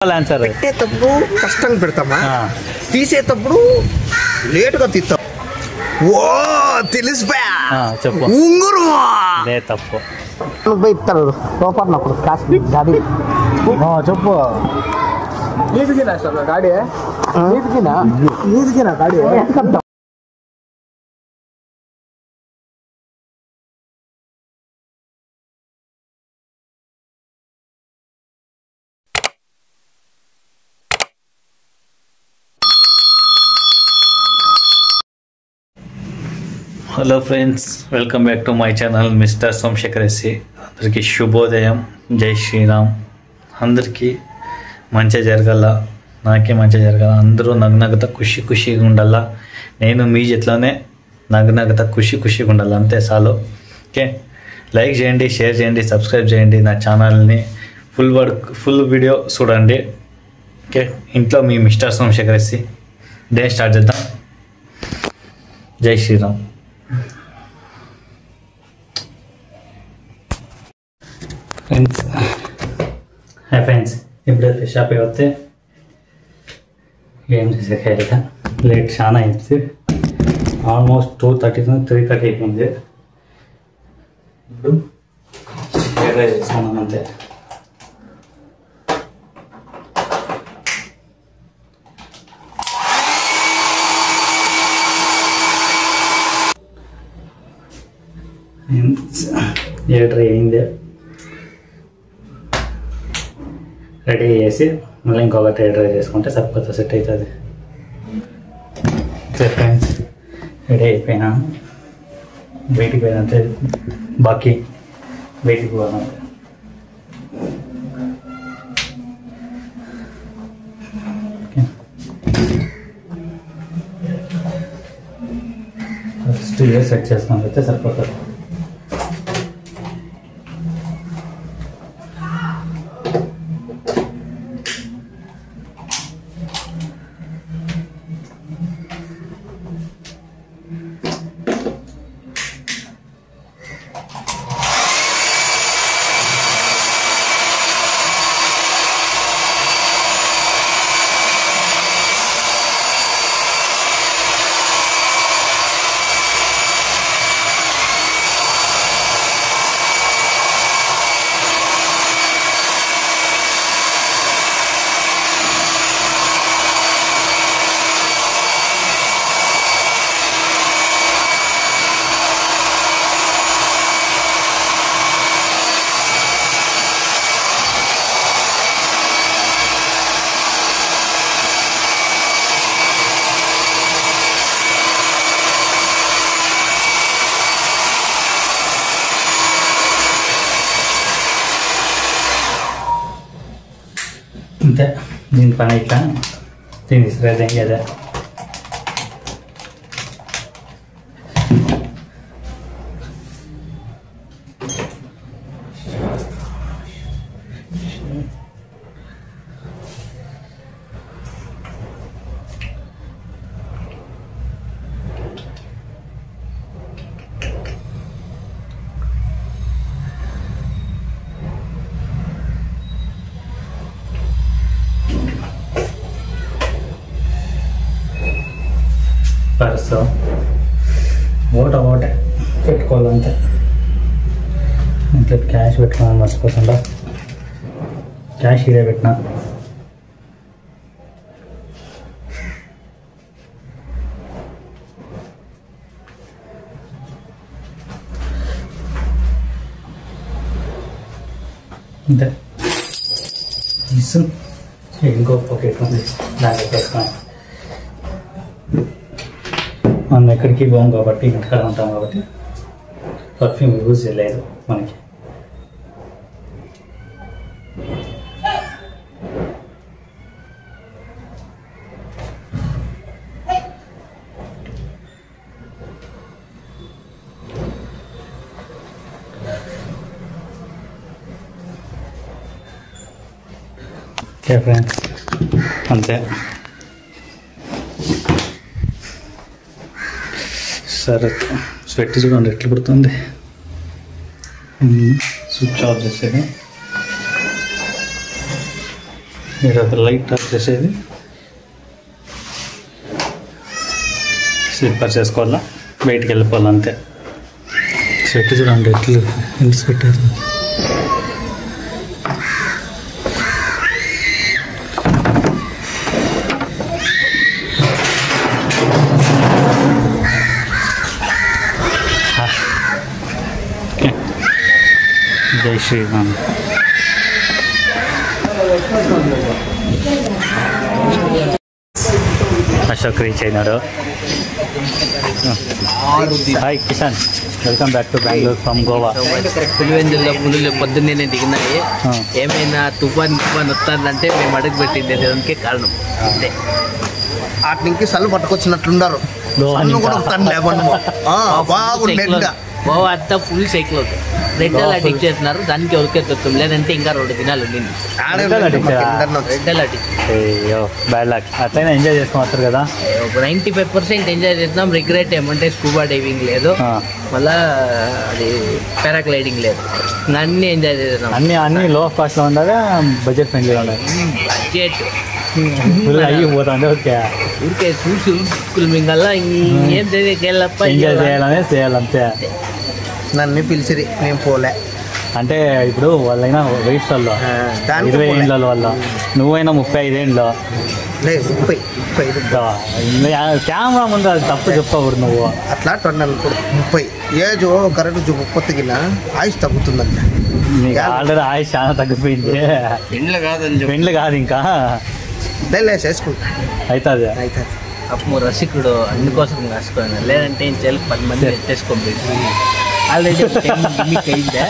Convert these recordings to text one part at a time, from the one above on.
Answer పెట్టేటప్పుడు కష్టంగా పెడతామా, తీసేటప్పుడు లేటుగా తీస్తాం. ఓ తెలిసిపోయా చెప్పు. ఉంగురు లే తప్పు. ఇస్తారు సూపర్నప్పుడు కాశ్మీర్ గాడి చెప్పు. నీదికినా సార్ గాడి నీదికినా గాడి hello friends, welcome back to my channel mister Somashekar SC. అందరికీ శుభోదయం, జై శ్రీరామ్. అందరికీ మంచిగా జరగాల, నాకే మంచిగా జరగాల, అందరూ నగ్నగత ఖుషిగా ఉండాలా. నేను మీ చేతిలోనే నగ్నగత ఖుషిగా ఉండాలి, అంతే చాలు. ఓకే, లైక్ చేయండి, షేర్ చేయండి, సబ్స్క్రైబ్ చేయండి నా ఛానల్ని. ఫుల్ వీడియో చూడండి. ఓకే, ఇంట్లో మీ mister Somashekar SC. Day start చేద్దాం. జై శ్రీరామ్. ఫ్రెండ్స్, హాయ్ ఫ్రెండ్స్, ఇప్పుడే ఫ్రెష్ అప్ అయిపోతే ఏం చేసేక లేట్ చాలా అయింది. ఆల్మోస్ట్ 2:30 3:30 అయిపోయింది. ఇప్పుడు ఫ్రైడ్ రైస్ చేసుకున్నాం అంతే. ఏ డ్రై అయింది, రెడీ చేసి మళ్ళీ ఇంకొక డ్రై చేసుకుంటే సరిపోతుంది, సెట్ అవుతుంది. ఫ్రెండ్స్, రెడీ అయిపోయినా బయటికి పోయినంతే, బాకీ బయటికి పోవాలంటే. ఫస్ట్ ఇయర్ సెట్ చేసుకున్నట్లయితే సరిపోతుంది. అంతే, దీని పని ఇట్లా దీన్ని తీసుకురేది కదా. పర్సు ఒకటే పెట్టుకోవాలంతే. ఇంట్లో క్యాష్ పెట్టుకోవాలి మర్చిపోకుండా, క్యాష్ ఇదే పెట్టినా. అంతే. ఇంకో పాకెట్ ఉంది, దాంట్లో పెట్టుకోవాలి. మనం ఎక్కడికి పోం కాబట్టి, ఇంటికాడ ఉంటాం కాబట్టి పర్ఫ్యూమ్ యూజ్ చేయలేదు మనకి. ఓకే ఫ్రెండ్స్, అంతే. సరే, స్వెట్ చూడండి ఎట్లా పుడుతుంది. స్విచ్ ఆఫ్ చేసేది. మీరు ఒక లైట్ ఆఫ్ చేసేది స్లిప్పర్స్ వేసుకోవాలా బయటికి వెళ్ళిపోవాలి అంతే. సెట్ చూడండి ఎట్లు హిల్స్ పెట్టారు. జై శ్రీరామ్. అశోక్ రీచ్ అయినాడు. Hi Kishan, welcome back to Bengaluru from Goa. పులివెందుల్లో పులులు పొద్దున్నే దిగినాయి. ఏమైనా తుఫాన్ వస్తుందంటే మేము అడుగు పెట్టింది దానికి కారణం అంతే. అటు నుంచి సల్లు పట్టుకొచ్చినట్లున్నారు. సన్ను కూడా వస్తాను లేవన్నమో. బాగుంది ఎండ. గోవా అంతా ఫుల్ సైకిల్ అవుతుంది. రెడ్ అలర్ట్ ఇచ్చేస్తున్నారు, దానికి ఎవరికే తొత్తం లేదంటే ఇంకా 2 దినాలు ఉండింది. రెడ్ అలర్ట్ అయ్యో బ్యాడ్ లక్. అట్లయినా ఎంజాయ్ చేసుకుని వస్తారు కదా. 95% ఎంజాయ్ చేస్తున్నాం. రిగ్రెట్ ఏమంటే స్కూబా డైవింగ్ లేదు, మళ్ళా అది పారాగ్లైడింగ్ లేదు. అన్నీ ఎంజాయ్ చేస్తున్నాం. అన్నీ లో కాస్ట్లో ఉండాలి, బడ్జెట్ ఫ్రెండ్లీగా ఉండాలి. బడ్జెట్ అయిపోతుంది. ఓకే ఊరికే చూసి మింగల్లా ఏం తెలియక ఎంజాయ్ చేయాలంతే. నన్ను పిలిచిరి, మేము పోలే. అంటే ఇప్పుడు వాళ్ళైనా వయసులో 20 ఏళ్ళ వల్ల, నువ్వైనా 35 ఏళ్ళు. లేదు 30 కెమెరా ముందు అది తప్పు చెప్పకూడదు నువ్వు. అట్లా 30 ఏజ్ కరెక్ట్ చూపొత్తుకిన ఆయుష్ తగ్గుతుందంట. ఆల్రెడీ ఆయుష్ చాలా తగ్గిపోయింది. పెండ్లు కాదు ఇంకా చేసుకుంటా అవుతుంది. అప్పుడు రసికుడు అందుకోసం రాసుకోవాలి, లేదంటే ఏం చేయాలి 10 మంది ఎత్తేసుకోండి. ఆల్రెడీ మీకు అయిందా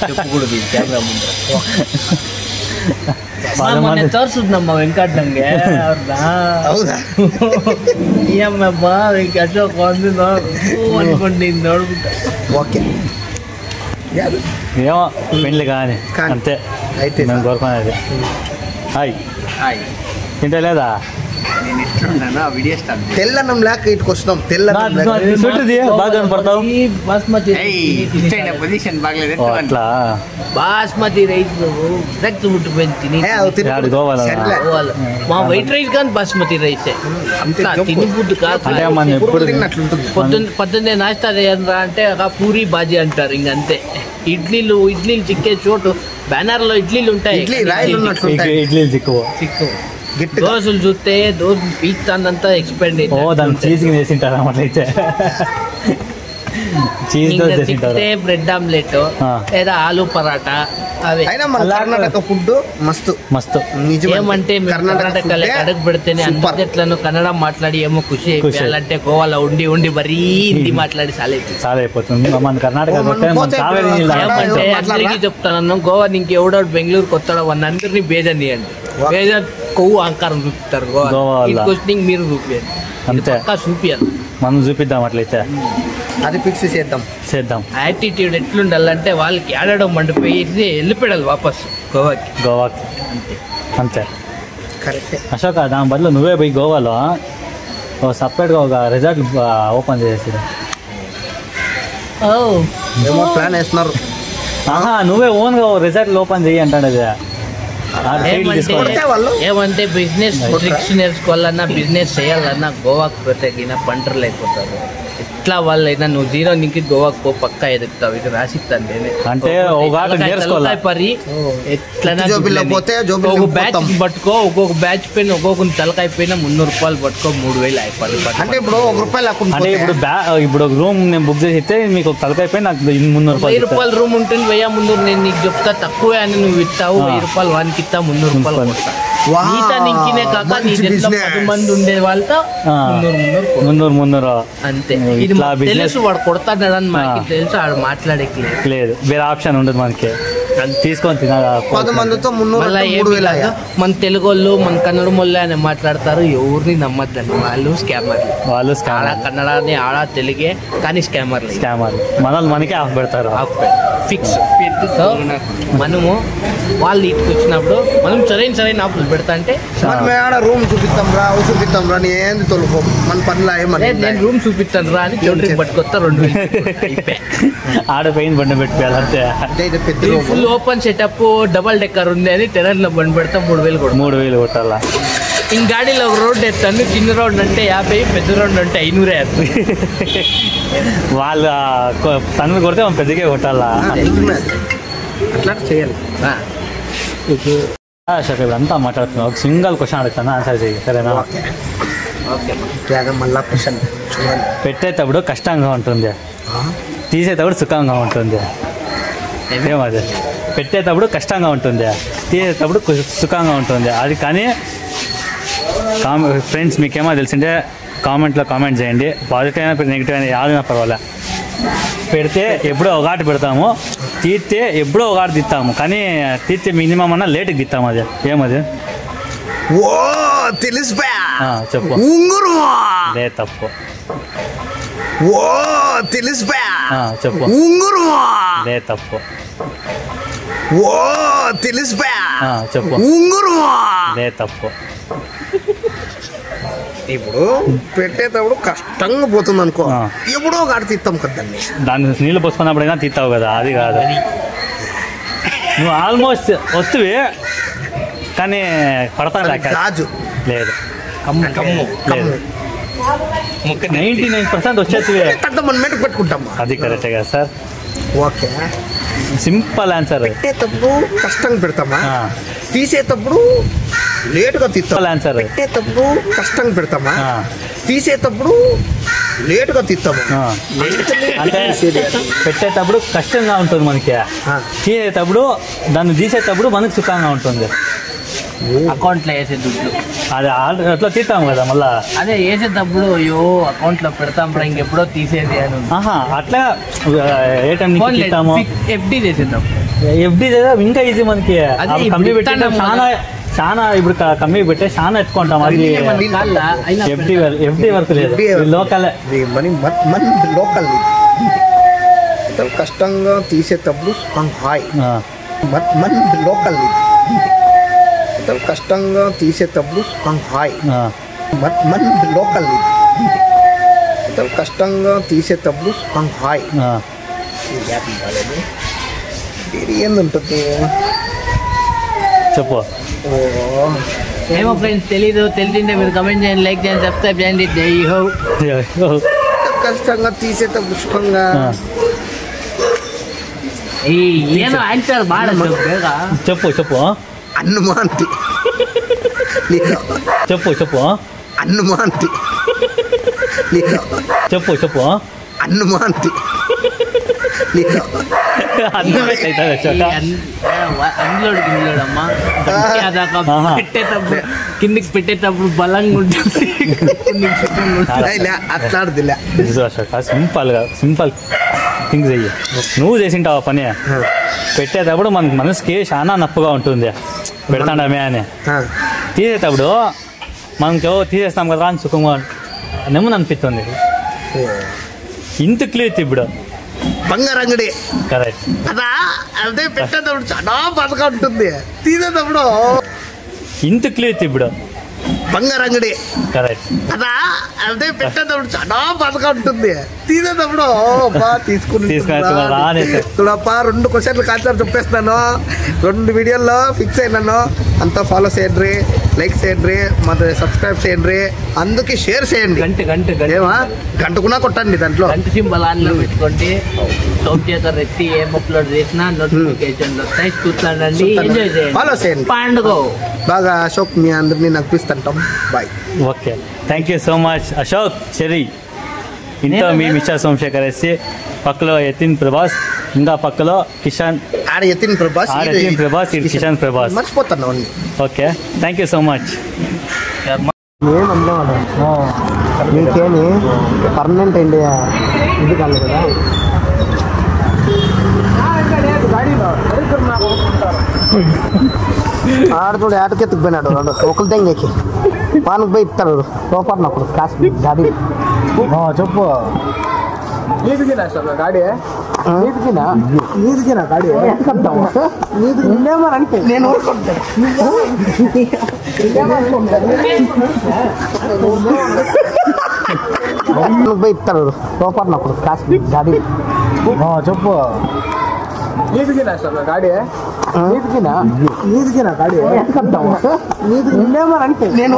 చెప్పకూడదు కెమెరా ముందు. ಮೊನ್ನೆ ತೋರಿಸಿದ್ನಮ್ಮ ವೆಂಕಟಂಗೆ ಅವ್ರನ್ನ. ಹೌದಾ? ಏಮ್ಮಬ್ಬ ಅಶೋಕ್ ಒಂದು ಅನ್ಕೊಂಡಿದ್ದು ನೋಡ್ಬಿಟ್ಟು. ఓకే ఏమో పెళ్ళి కానీ అంతే అయితే మేము కోరుకునేది. హాయ్ హాయ్ తింటే లేదా నేను ఇట్లున్నాను వీడియో స్టార్ట్. తెల్లన్నం లేక ఇటుకు వస్తున్నాం. బాగా కనపడతావు. బాస్మతి పొజిషన్ బాగలేదు అట్లా బాస్మతి రైస్ రక్త ముట్టిపోయింది తిని గోవాలో మా వైట్ రైస్ కానీ బాస్మతి రైస్ తిని ఫుడ్ కాదు. అంటే మనం ఎప్పుడు పొద్దున్నే నాస్తా చేయండి అంటే పూరి బాజీ అంటారు. ఇంకంతే. ఇడ్లీలు చిక్కే చోటు బ్యానర్లో ఇడ్లీలు ఉంటాయి. ఇడ్లీ చిక్కువ దోశలు చూస్తే దోశ పీస్తానంతా ఎక్స్పెండ్ దాన్ని చీజ్కి చేసింటారు అట్లయితే. తింటే బ్రెడ్ ఆమ్లెట్ లేదా ఆలు పరాటా అవి. కర్ణాటక ఫుడ్ మస్తు మస్తు. ఏమంటే కర్ణాటక అడుగు పెడితేనే అందట్లను కన్నడ మాట్లాడి ఏమో ఖుషి అయిపోయాలంటే గోవాలో ఉండి మరీ హిందీ మాట్లాడి చాలా అయిపోతుంది. మన కర్ణాటక ఏమంటే అందరికీ చెప్తాను, గోవా ఇంకెవడో బెంగళూరుకి వస్తాడో అందరినీ బేజని అండి. బేజన్ కొవ్వు అహంకారం చూపుతారు గోవా. మీరు చూపించండి అంతే, చూపించాలి. మనం చూపిద్దాం అట్లయితే. అది ఫిక్స్ చేద్దాం. యాటిట్యూడ్ ఎట్లుండాలంటే వాళ్ళకి ఆడడం మండిపోయి వెళ్ళిపోయాలి వాపస్ గోవాకి అంతే. కరెక్టే అశోక్, దాని బదులు నువ్వే పోయి గోవాలో సపరేట్గా ఒక రిసార్ట్ ఓపెన్ చేసి ఏమో ప్లాన్ వేస్తున్నారు. నువ్వే ఓన్గా రిసార్ట్ ఓపెన్ చెయ్యి అంటాడు. ఏమంటే బిజినెస్ ట్రిక్స్ నేర్చుకోవాలన్నా బిజినెస్ చేయాలన్నా గోవాకు ప్రత్యేకిన పంటలు అయిపోతారు. ఎట్లా వాళ్ళైనా నువ్వు 0 నుంచి గోవాకు పో పక్కా ఎదుగుతావు. ఇది రాసిస్తాను అంటే బ్యాచ్ పట్టుకో. ఒక్కొక్క బ్యాచ్ పైన ఒక్కొక్క తలకాయ పైన 300 రూపాయలు పట్టుకో. 3000 అయిపోతుంది. అంటే ఇప్పుడు ₹1 అంటే ఇప్పుడు రూమ్ నేను బుక్ చేసి ఇస్తే మీకు తలకాయ పైన నాకు 300 రూపాయలు రూమ్ ఉంటుంది. 1000 నేను నీకు చెప్తా తక్కువే అని నువ్వు ఇస్తావు. 1000 వానికి ఇస్తా. 300 రూపాయలు నీతా నింకినే కాక నీ 10 మంది ఉండే వాళ్ళతో 300 అంతే. ఇది తెలుసు, వాడు కొడతాడని మనకి తెలుసు. ఆడు మాట్లాడేకి లేదు, వేరే ఆప్షన్ ఉండదు మనకి. తీసుకొని తినాలి. 10 మందితో 300. మన తెలుగు వాళ్ళు మన కన్నడ వాళ్ళు అని మాట్లాడతారు. ఎవరిని నమ్మద్దని. వాళ్ళు స్కామర్లు. కన్నడని ఆడ తెలుగే కానీ స్కామర్లు. మనకే ఆఫ్ పెడతారు. ఫిక్స్. మనము వాళ్ళు ఇంటికి వచ్చినప్పుడు మనం సరైన ఆఫర్లు పెడతా అంటే రూమ్ చూపిస్తాం రా ఏంది తొలుకో మన పనులు ఏమన్నా. నేను రూమ్ చూపిస్తాను రా అని చోటుకి పట్టుకొస్తా. 2000 ఆడ పెయిన్ బండి పెట్టాలంటే full open setup double decker ఉంది అని టెనర్ లో బండి పెడతా 3,000 కూడా 3,000 కొట్టాలా? ఇంక గాడిలో ఒక రోడ్ ఎత్తాను, చిన్న రోడ్ అంటే 50, పెద్ద రోడ్ అంటే 500 వేస్తాను. వాళ్ళ తన్నులు కొడితే మనం పెద్దగా కొట్టాలా? అట్లా చేయాలి. సరే అంతా మాట్లాడుతున్నాం. ఒక సింగల్ క్వశ్చన్ అడుగుతాను, ఆన్సర్ చేయి సరేనా? ఓకే మళ్ళా క్వశ్చన్ పెట్టేటప్పుడు కష్టంగా ఉంటుంది, తీసేటప్పుడు సుఖంగా ఉంటుంది. ఏమది? పెట్టేటప్పుడు కష్టంగా ఉంటుంది, తీసేటప్పుడు సుఖంగా ఉంటుంది. అది కానీ ఫ్రెండ్స్ మీకేమో తెలిసింటే కామెంట్లో కామెంట్ చేయండి. పాజిటివ్ అయినా నెగిటివ్ అయినా యాదైనా పర్వాలే. పెడితే ఎప్పుడో ఒకటి పెడతాము, తీస్తే ఎప్పుడో ఒకటి తీస్తాము. కానీ తీస్తే మినిమం అన్నా లేట్కి తీస్తాము. అది ఏమది? ఓ తెలిసిపోయా. చెప్పు. ఉంగురు. లే తప్పు. ఓ తెలిసిపోయా. చెప్పు. ఉంగురు. లే తప్పు. ఓ తెలిసిపోయా. చెప్పు. ఉంగురు. లే తప్పు. ఇప్పుడు పెట్టేటప్పుడు కష్టంగా పోతుంది అనుకో, ఎప్పుడో ఒకటి తీస్తాం కదండి. దాన్ని నీళ్ళు పోసుకున్నప్పుడైనా తీస్తావు కదా, అది కాదు. నువ్వు ఆల్మోస్ట్ వస్తువి కానీ పడతాను రాజు లేదు. 99% వచ్చేవి మనం మెట్టుకు పెట్టుకుంటాం. అది కరెక్టే కదా సార్? Okay, simple answer. పెట్టేటప్పుడు కష్టంగా పెడతామా, తీసేటప్పుడు లేటుగా తీస్తాం. ఆన్సర్. పెట్టేటప్పుడు కష్టంగా పెడతామా, తీసేటప్పుడు లేటుగా తీస్తాము. అంటే పెట్టేటప్పుడు కష్టంగా ఉంటుంది మనకి, తీసేటప్పుడు దాన్ని తీసేటప్పుడు మనకి సుఖంగా ఉంటుంది. అకౌంట్లో వేసే దుడ్లు అది అట్లా తీస్తాం కదా మళ్ళా. అదే వేసేటప్పుడు అయ్యో అకౌంట్లో పెడతాం ఇంకెప్పుడో తీసేది అని. అట్లా ఏ టైం తీస్తాము. ఎఫ్డి చేసేటప్పుడు ఎఫ్డి ఇంకా ఈజీ మనకి. కమ్మి పెట్టే చాలా ఇప్పుడు కమ్మి పెట్టే చాలా ఎత్తుకుంటాం. అది ఎఫ్డి వర్క్ లేదు, లోకల్ లోకల్. కష్టంగా తీసేటప్పుడు హాయ్ లోకల్. కష్టంగా తీసేటప్పుడు హాయ్ లోకల్. కష్టంగా తీసేటప్పుడు హాయ్ ఏందుంటుంది చెప్పు. ఏమో ఫ్రెండ్స్ తెలీదు, తెలిసిందే మీరు కమెంట్ చేయండి, లైక్ చేయండి, సబ్స్క్రైబ్ చేయండి. జై హో. కష్టంగా తీసేటప్పుడు సుఖంగా ಏನು ಆನ್ಸರ್ ಮಾಡ ಬೇಗ చెప్పు చెప్పు. హనుమాంతి. చెప్పు చెప్పు. హనుమాంతి. చెప్పు చెప్పు. హనుమాంతి. అందులోడమ్మా పెట్టేటప్పుడు కిందికి పెట్టేటప్పుడు బలంగా ఉంటుంది. అట్లాడదిలే. సింపుల్ థింగ్స్ అయ్యి నువ్వు చేసింటావు ఆ పని. పెట్టేటప్పుడు మనకి మనసుకి చాలా నప్పుగా ఉంటుంది, పెడతాడమే అని. తీసేటప్పుడు మనకు తీసేస్తాం కదా అని సుఖంగా నెమ్మది అనిపిస్తుంది. ఇంత క్లియర్ ఇప్పుడు బంగారంగడి కరెక్ట్ కదా. అదే పెట్టేటప్పుడు చాలా బాధగా ఉంటుంది, తీసేటప్పుడు ఇంత క్లియర్ ఇప్పుడు బంగారంగడి కరెక్ట్ కదా. అదే పెట్టేటప్పుడు చాలా బాధగా ఉంటుంది, తీసేటప్పుడు తీసుకుని చూడప్ప. 2 క్వశ్చన్లు ఆన్సర్ చెప్పేస్తాను, 2 వీడియోల్లో ఫిక్స్ అయినాను. అంతా ఫాలో చేయండి, లైక్ చేయండి, మరి సబ్స్క్రైబ్ చేయండి, అందుకే షేర్ చేయండి. ఏమా గంటకున్నా కొట్టండి, దాంట్లో గంట సింబల్ ఆన్లో పెట్టుకోండి. సౌండ్ చేత రెత్తి ఏం అప్లోడ్ చేసినా నోటిఫికేషన్ వస్తాయి, చూస్తానండి, ఎంజాయ్ చేయండి, ఫాలో చేయండి. పండుగ బాగా అశోక్ మీ అందరినీ నడిపిస్తుంటాం. Bye. Okay, thank you so much Ashok Cherry. ఇంత మీ మిస్టర్ సోమశేఖర్ ఎస్సి, పక్కలో యతిన్ ప్రభాస్, ఇంకా పక్కలో కిషన్. ఆడ యతిన్ ప్రభాస్, కిషన్ ప్రభాస్. మర్చిపోతాను. Okay, thank you so much. మీకేమి పర్మనెంట్ అండి ఇది కాదు కదా. ఆడతోడు ఏటకెత్తుకుపోయినాడు, ఒకరి తెంగకి పానకు పోయి ఇస్తాడు లోపల అప్పుడు కాసు గాడి. చెప్పు. నీదికినా గాడి, నీదికినా నీదికినా గాడి నీదేమనంటే నేను పోయి ఇస్తాడు లోపల అప్పుడు కాసు గాడి. చెప్పు. నీదికినా సార్ గాడి నీదికినా గాడి నిన్నేమని నేను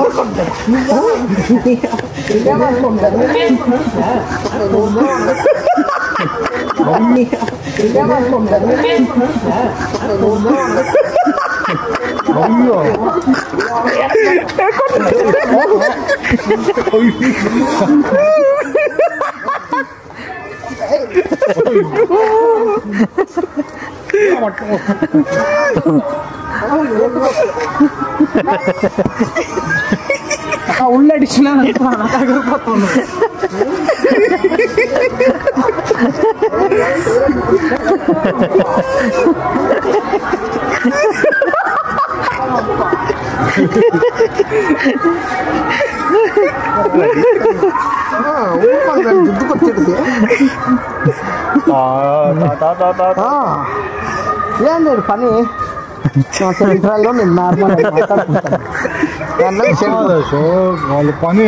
అయ్యో ఉల్లడిచిన గుర్తుకొచ్చేది ఏం లేదు పని సెంట్రల్లో నేను నార్మల్ మాట్లాడుకుంటాను వాళ్ళ పని